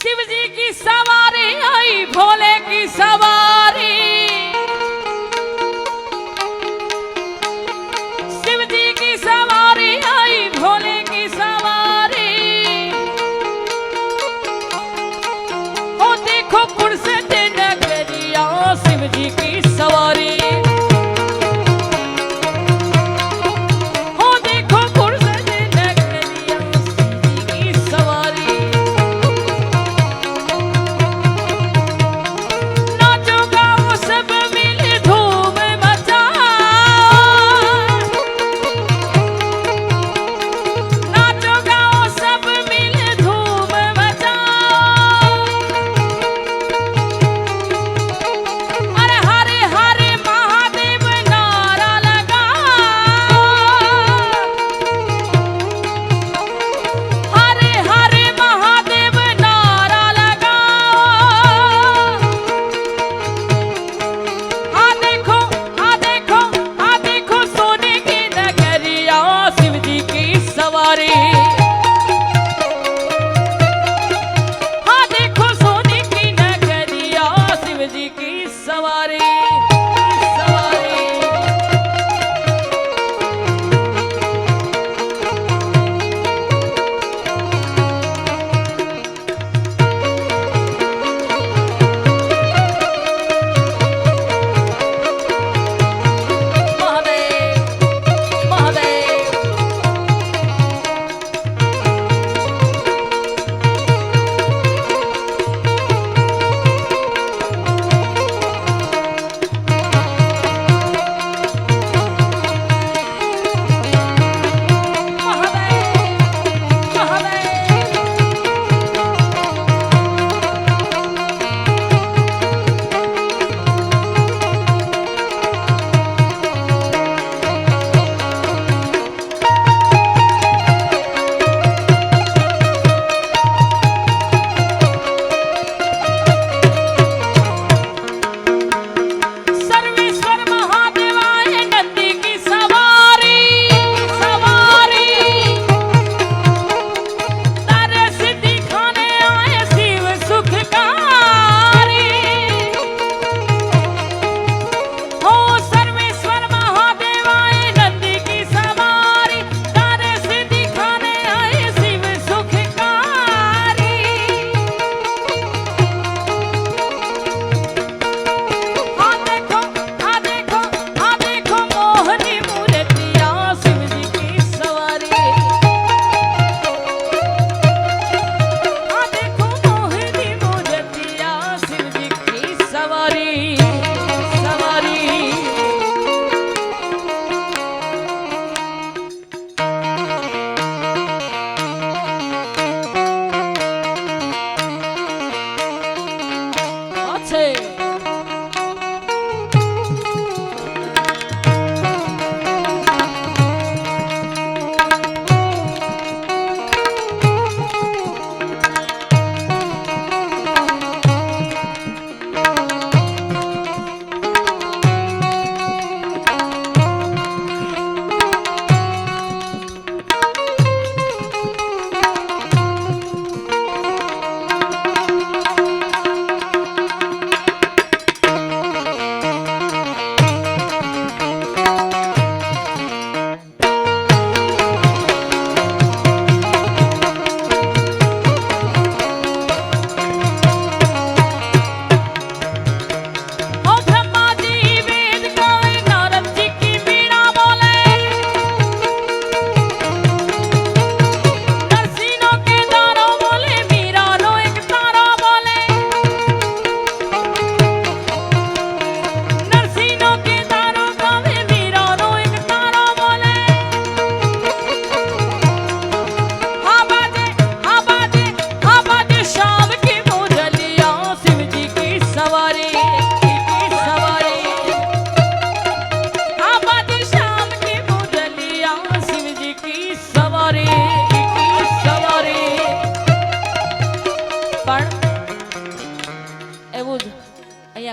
शिव जी की सवारी आई भोले की सवारी, शिव जी की सवारी आई भोले की सवारी। ओ देखो फुर्सत नगरिया शिव जी की सवारी।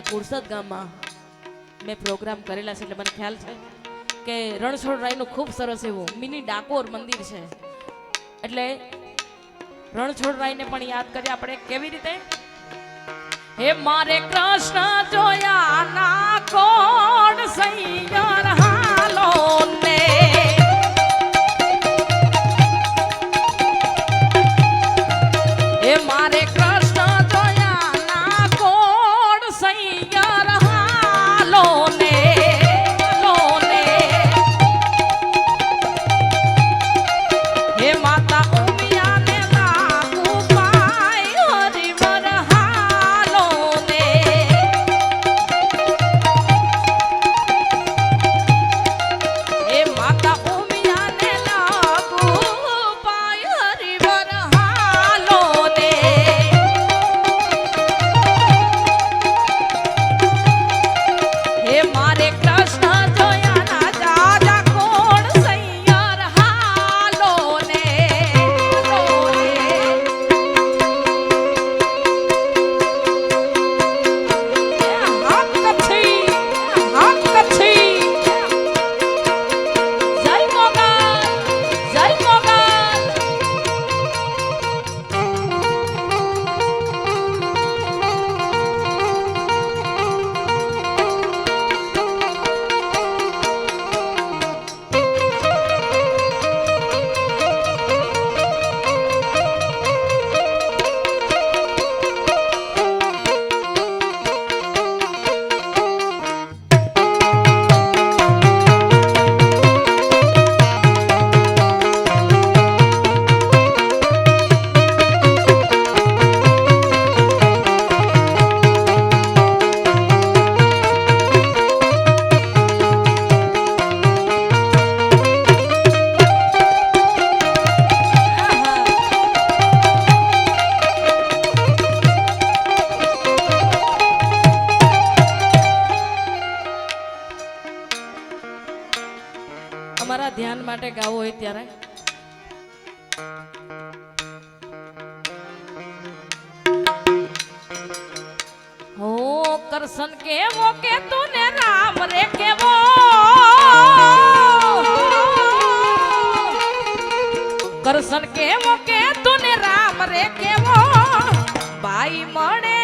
કુરસદ ગામમાં મેં પ્રોગ્રામ કરેલા છે એટલે મને ખ્યાલ છે કે રણછોડરાયનું ખૂબ સરસ એવું મિની ડાકોર મંદિર છે. એટલે રણછોડરાયને પણ યાદ કરીએ આપણે કેવી રીતે. હે મારે કૃષ્ણ જોયા ના કોણ સૈયર હાલો ને. હે મારે કૃષ્ણ જોયા ના કોણ સૈયર હાલો ને. હે માતા ઉમિયાને લાગુ પાય હરિવર હાલો ને. હે માતા ઉમિયાને લાગુ પાય હરિવર હાલો ને. હે મારે કૃષ્ણ જોયા ના દાદા કોણ સૈયર હાલો ને. જય મોગલ, જય મોગલ. અમારા ધ્યાન માટે ગાવું હોય ત્યારે હો કરશન કેવો કે તુને રામ રે કેવો. કરશન કેવો કે તુને રામ રે કેવો. ભાઈ મળે